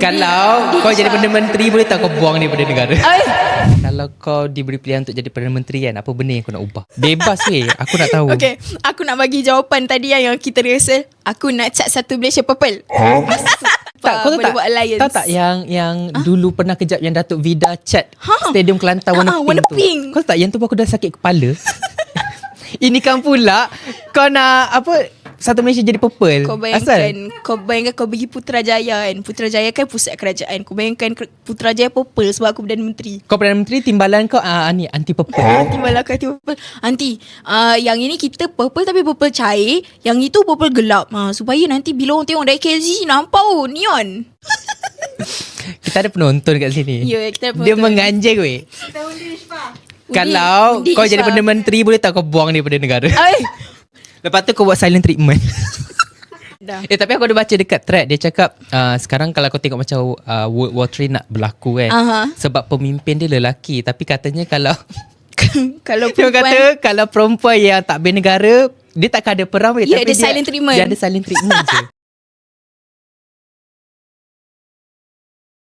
Kalau kau jadi Perdana Menteri, boleh tak kau buang daripada negara? Kalau kau diberi pilihan untuk jadi Perdana Menteri kan, apa benda yang kau nak ubah? Bebas weh, aku nak tahu. Okay, aku nak bagi jawapan tadi yang kita rehearsal. Aku nak cat satu Malaysia Purple. Tak, kau tahu boleh tak? buat alliance. Tahu tak yang dulu pernah kejap yang Datuk Vida cat Stadium Kelantan warna pink warna tu. pink. Kau tahu tak yang tu aku dah sakit kepala. Ini kan pula kau nak apa, satu Malaysia jadi purple. Kau bayangkan kau pergi Putrajaya kan. Putrajaya kan pusat kerajaan. Kau bayangkan Putrajaya purple sebab aku Perdana Menteri. Kau Perdana Menteri, timbalan kau ni anti purple. Timbalan aku anti purple. Anti, yang ini kita purple tapi purple cair. Yang itu purple gelap. Supaya nanti bila orang tengok dari KLCC nampak neon. Kita ada penonton kat sini. Ya, kita ada Dia penonton. menganjing weh. Kita undi Ishfah. Kalau Undi kau jadi Ishfah. Perdana Menteri, boleh tak kau buang daripada negara? Ay. Lepas tu kau buat silent treatment. Dah. Tapi aku ada baca dekat thread. Dia cakap sekarang kalau kau tengok macam World War 3 nak berlaku kan, sebab pemimpin dia lelaki. Tapi katanya kalau Kalau dia perempuan, kata kalau perempuan yang tak bernegara, dia takkan ada perang. Ya, tapi ada silent treatment. Dia ada silent treatment je.